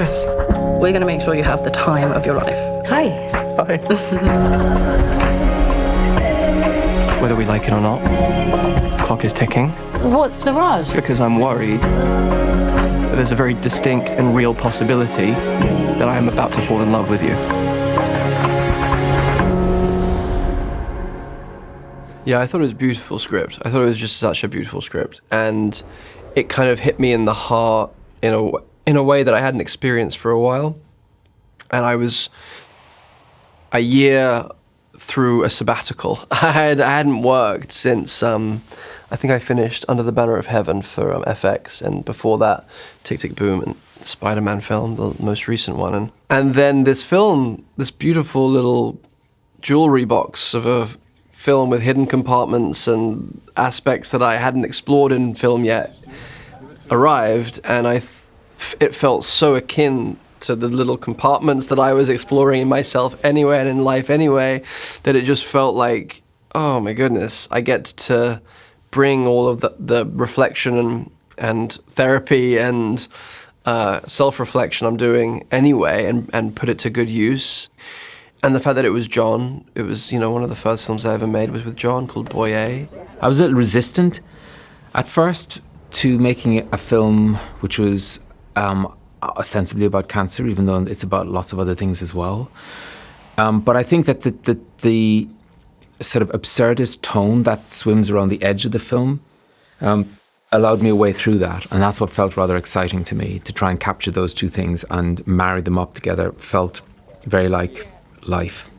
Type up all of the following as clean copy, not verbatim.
Yes. We're going to make sure you have the time of your life. Hi. Hi. Whether we like it or not, the clock is ticking. What's the rush? Because I'm worried that there's a very distinct and real possibility that I am about to fall in love with you. Yeah, I thought it was a beautiful script. I thought it was just such a beautiful script. And it kind of hit me in the heart in a way that I hadn't experienced for a while. And I was a year through a sabbatical. I hadn't worked since, I think I finished Under the Banner of Heaven for FX, and before that, Tick, Tick, Boom, and the Spider-Man film, the most recent one. And then this film, this beautiful little jewelry box of a film with hidden compartments and aspects that I hadn't explored in film yet, arrived, and it felt so akin to the little compartments that I was exploring in myself anyway and in life anyway, that it just felt like, oh my goodness, I get to bring all of the reflection and therapy and self-reflection I'm doing anyway and put it to good use. And the fact that it was John, it was, one of the first films I ever made was with John, called Boy A. I was a little resistant at first to making a film which was ostensibly about cancer, even though it's about lots of other things as well. But I think that the sort of absurdist tone that swims around the edge of the film allowed me a way through that. And that's what felt rather exciting to me, to try and capture those two things and marry them up together. Felt very like life.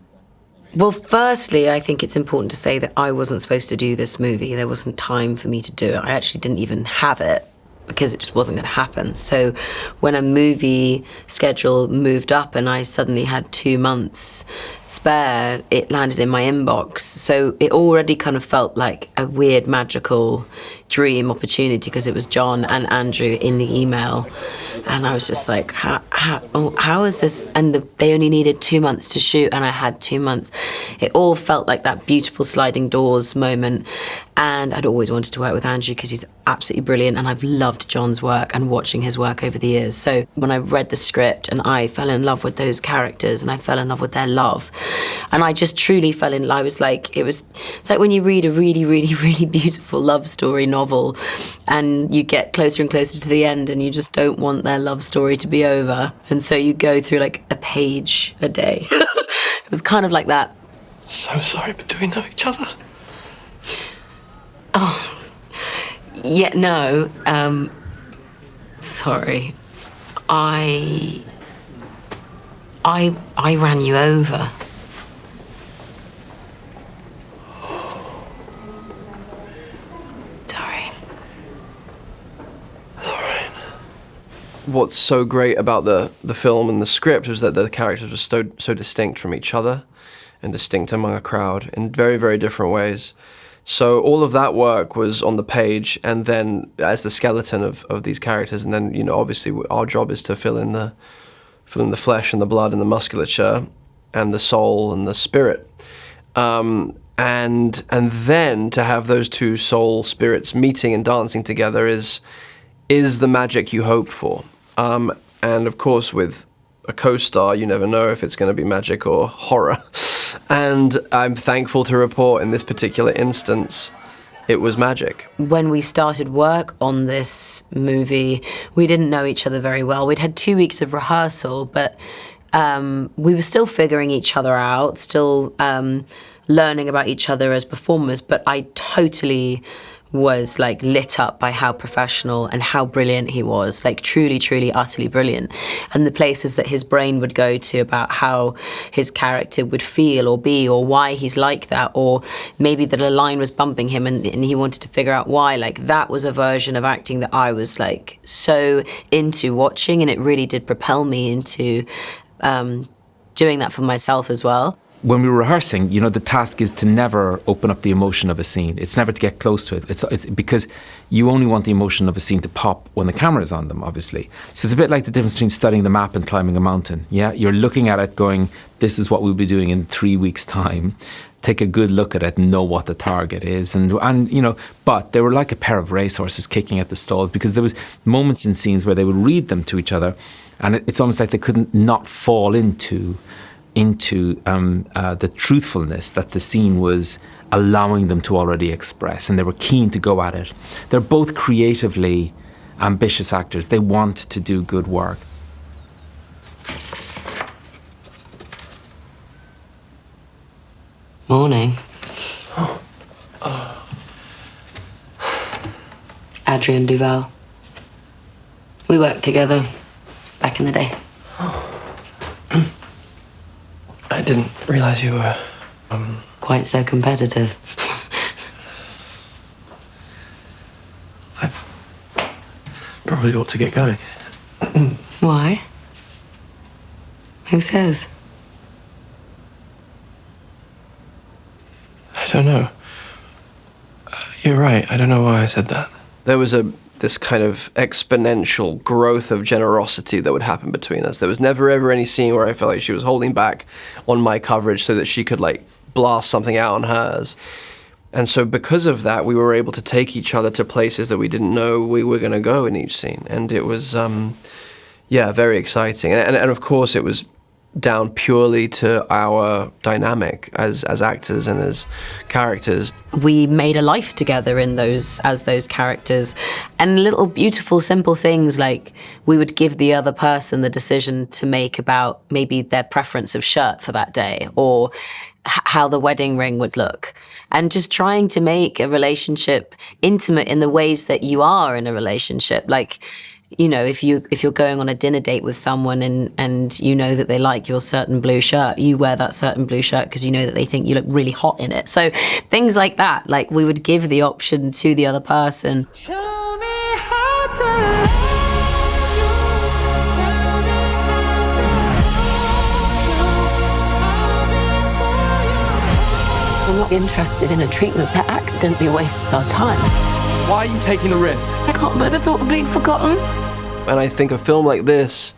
Well, firstly, I think it's important to say that I wasn't supposed to do this movie. There wasn't time for me to do it. I actually didn't even have it because it just wasn't going to happen. So when a movie schedule moved up and I suddenly had 2 months spare, it landed in my inbox. So it already kind of felt like a weird, magical dream opportunity because it was John and Andrew in the email. And I was just like, how is this? And they only needed 2 months to shoot, and I had 2 months. It all felt like that beautiful sliding doors moment. And I'd always wanted to work with Andrew because he's absolutely brilliant, and I've loved John's work and watching his work over the years. So when I read the script and I fell in love with those characters and I fell in love with their love, and I just truly fell in love. I was like, it's like when you read a really, really, really beautiful love story novel and you get closer and closer to the end and you just don't want their love story to be over. And so you go through like a page a day. It was kind of like that. So sorry, but do we know each other? Oh, yeah, no, sorry. I ran you over. Sorry. That's all right. What's so great about the film and the script was that the characters were so distinct from each other and distinct among a crowd in very, very different ways. So all of that work was on the page, and then as the skeleton of these characters, and then obviously our job is to fill in the flesh and the blood and the musculature and the soul and the spirit, and then to have those two soul spirits meeting and dancing together is the magic you hope for, and of course with a co-star you never know if it's going to be magic or horror. And I'm thankful to report in this particular instance, it was magic. When we started work on this movie, we didn't know each other very well. We'd had 2 weeks of rehearsal, but we were still figuring each other out, still learning about each other as performers, but I totally was like lit up by how professional and how brilliant he was, like truly, truly, utterly brilliant. And the places that his brain would go to about how his character would feel or be, or why he's like that, or maybe that a line was bumping him and he wanted to figure out why. Like that was a version of acting that I was like so into watching, and it really did propel me into doing that for myself as well. When we were rehearsing, the task is to never open up the emotion of a scene. It's never to get close to it. It's because you only want the emotion of a scene to pop when the camera's on them, obviously. So it's a bit like the difference between studying the map and climbing a mountain. Yeah, you're looking at it going, this is what we'll be doing in 3 weeks' time. take a good look at it and know what the target is. And but they were like a pair of racehorses kicking at the stalls, because there was moments in scenes where they would read them to each other, and it's almost like they couldn't not fall into the truthfulness that the scene was allowing them to already express, and they were keen to go at it. They're both creatively ambitious actors. They want to do good work. Morning. Adrian Duval. We worked together back in the day. I didn't realize you were... Quite so competitive. I probably ought to get going. Why? Who says? I don't know. You're right. I don't know why I said that. There was this kind of exponential growth of generosity that would happen between us. There was never ever any scene where I felt like she was holding back on my coverage so that she could like blast something out on hers. And so because of that, we were able to take each other to places that we didn't know we were going to go in each scene. And it was, very exciting. And of course, it was down purely to our dynamic as actors and as characters. We made a life together as those characters, and little beautiful simple things like we would give the other person the decision to make about maybe their preference of shirt for that day, or how the wedding ring would look, and just trying to make a relationship intimate in the ways that you are in a relationship. Like, if you're going on a dinner date with someone and you know that they like your certain blue shirt, you wear that certain blue shirt because you know that they think you look really hot in it. So things like that, like we would give the option to the other person. Show me how to love you. Tell me how to hold you. I'm not interested in a treatment that accidentally wastes our time. Why are you taking the risk? I can't bear the thought of being forgotten. And I think a film like this,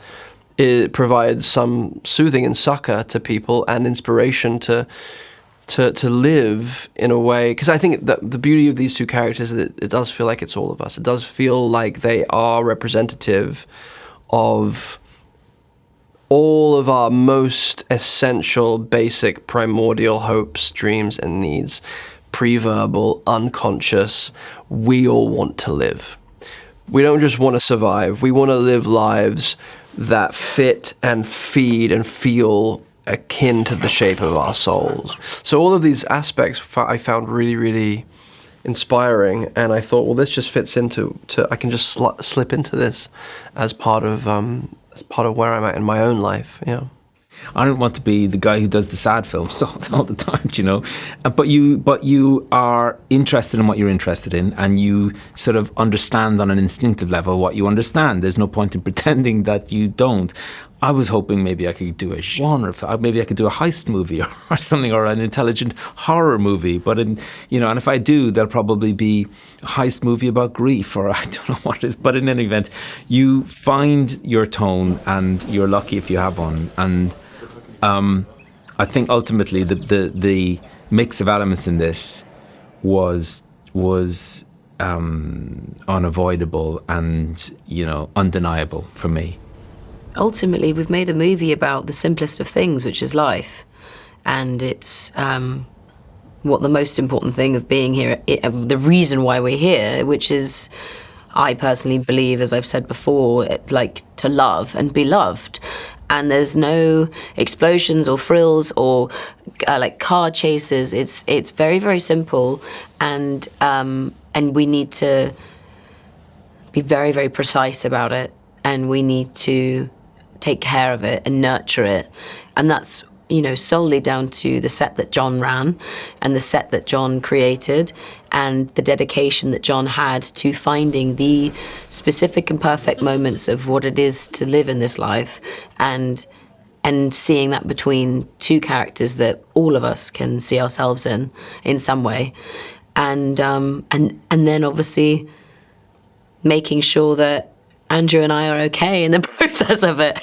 it provides some soothing and succor to people and inspiration to live in a way. Because I think that the beauty of these two characters is that it does feel like it's all of us. It does feel like they are representative of all of our most essential, basic, primordial hopes, dreams, and needs. Pre-verbal, unconscious, we all want to live. We don't just want to survive, we want to live lives that fit and feed and feel akin to the shape of our souls. So all of these aspects I found really, really inspiring, and I thought, well, this just fits into, I can just slip into this as part of where I'm at in my own life, yeah. I don't want to be the guy who does the sad films all the time, But you are interested in what you're interested in, and you sort of understand on an instinctive level what you understand. There's no point in pretending that you don't. I was hoping maybe I could do a genre film. Maybe I could do a heist movie or something, or an intelligent horror movie. But and if I do, there'll probably be a heist movie about grief, or I don't know what it is. But in any event, you find your tone, and you're lucky if you have one. And I think ultimately the mix of elements in this was unavoidable and undeniable for me. Ultimately, we've made a movie about the simplest of things, which is life. And it's what the most important thing of being here, the reason why we're here, which is, I personally believe, as I've said before, like to love and be loved. And there's no explosions or frills or like car chases. It's very, very simple, and we need to be very, very precise about it, and we need to take care of it and nurture it. And that's, solely down to the set that John ran and the set that John created and the dedication that John had to finding the specific and perfect moments of what it is to live in this life, and seeing that between two characters that all of us can see ourselves in some way. And then obviously making sure that Andrew and I are okay in the process of it.